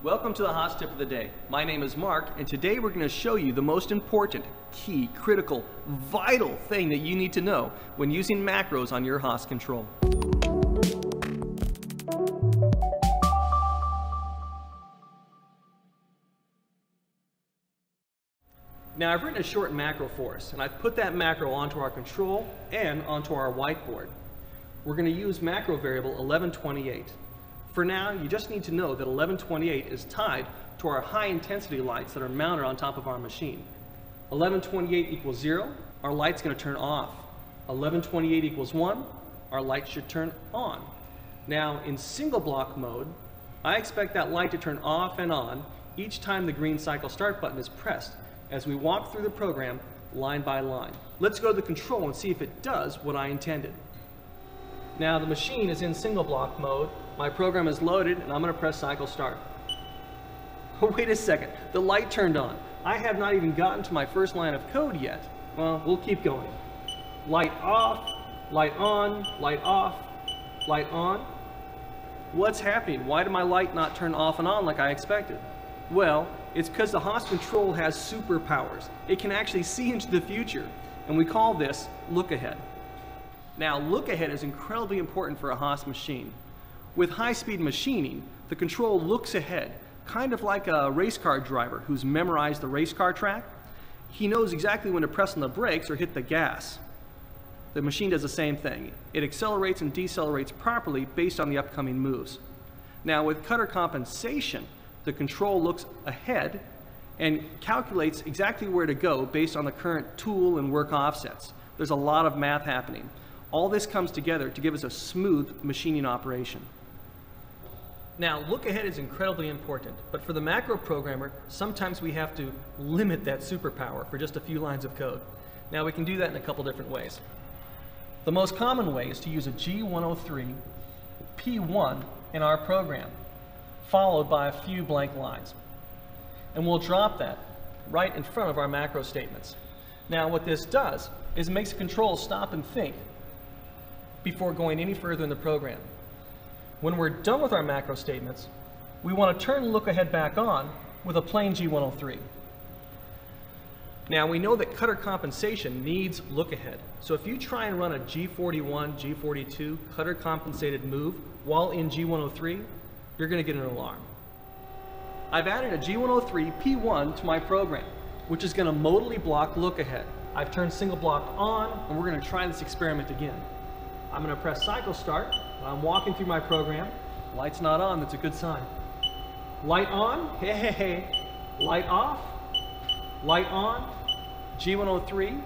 Welcome to the Haas Tip of the Day. My name is Mark, and today we're going to show you the most important, key, critical, vital thing that you need to know when using macros on your Haas control. Now I've written a short macro for us, and I've put that macro onto our control and onto our whiteboard. We're going to use macro variable 1128. For now, you just need to know that 1128 is tied to our high intensity lights that are mounted on top of our machine. 1128 equals 0, our light's going to turn off. 1128 equals 1, our light should turn on. Now in single block mode, I expect that light to turn off and on each time the green cycle start button is pressed as we walk through the program line by line. Let's go to the control and see if it does what I intended. Now the machine is in single block mode, my program is loaded, and I'm going to press cycle start. Oh, wait a second, the light turned on. I have not even gotten to my first line of code yet. Well, we'll keep going. Light off, light on, light off, light on. What's happening? Why did my light not turn off and on like I expected? Well, it's because the Haas control has superpowers. It can actually see into the future, and we call this look ahead. Now, look ahead is incredibly important for a Haas machine. With high-speed machining, the control looks ahead, kind of like a race car driver who's memorized the race car track. He knows exactly when to press on the brakes or hit the gas. The machine does the same thing. It accelerates and decelerates properly based on the upcoming moves. Now, with cutter compensation, the control looks ahead and calculates exactly where to go based on the current tool and work offsets. There's a lot of math happening. All this comes together to give us a smooth machining operation. Now, look ahead is incredibly important, but for the macro programmer, sometimes we have to limit that superpower for just a few lines of code. Now, we can do that in a couple different ways. The most common way is to use a G103 P1 in our program, followed by a few blank lines. And we'll drop that right in front of our macro statements. Now, what this does is it makes the control stop and think before going any further in the program. When we're done with our macro statements, we want to turn look ahead back on with a plain G103. Now we know that cutter compensation needs look ahead. So if you try and run a G41, G42 cutter compensated move while in G103, you're going to get an alarm. I've added a G103 P1 to my program, which is going to modally block look ahead. I've turned single block on, and we're going to try this experiment again. I'm going to press cycle start. I'm walking through my program. Light's not on, that's a good sign. Light on, hey, hey, hey. Light off, light on. G103,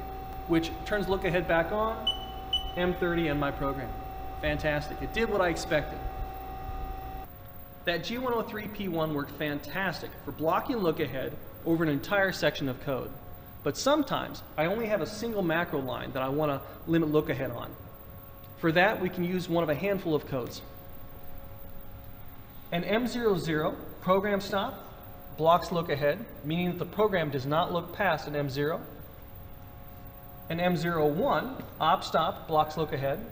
which turns look ahead back on. M30 and my program. Fantastic, it did what I expected. That G103 P1 worked fantastic for blocking look ahead over an entire section of code. But sometimes I only have a single macro line that I want to limit look ahead on. For that, we can use one of a handful of codes. An M00 program stop blocks look ahead, meaning that the program does not look past an M0. An M01 op stop blocks look ahead,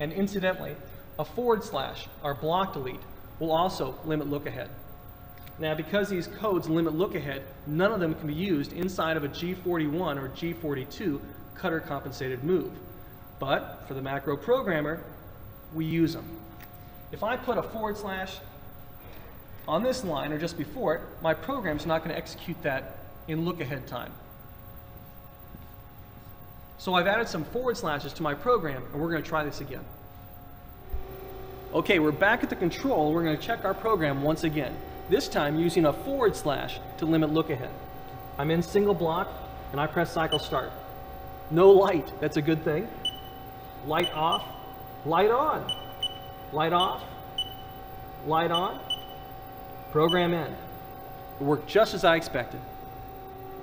and incidentally, a /, our block delete, will also limit look ahead. Now, because these codes limit look ahead, none of them can be used inside of a G41 or G42 cutter compensated move. But for the macro programmer, we use them. If I put a / on this line or just before it, my program's not going to execute that in look ahead time. So I've added some /s to my program, and we're going to try this again. Okay, we're back at the control. We're going to check our program once again, this time using a / to limit look ahead. I'm in single block, and I press cycle start. No light, that's a good thing. Light off, light on, light off, light on, program end. It worked just as I expected.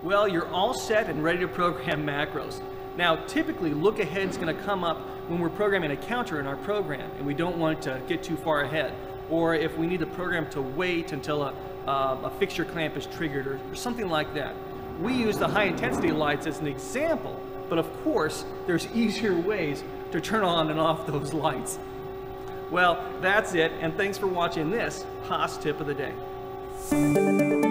Well, you're all set and ready to program macros. Now, typically, look ahead is going to come up when we're programming a counter in our program and we don't want it to get too far ahead, or if we need the program to wait until a fixture clamp is triggered or something like that. We use the high intensity lights as an example, but of course, there's easier ways to turn on and off those lights. Well, that's it, and thanks for watching this Haas Tip of the Day. you.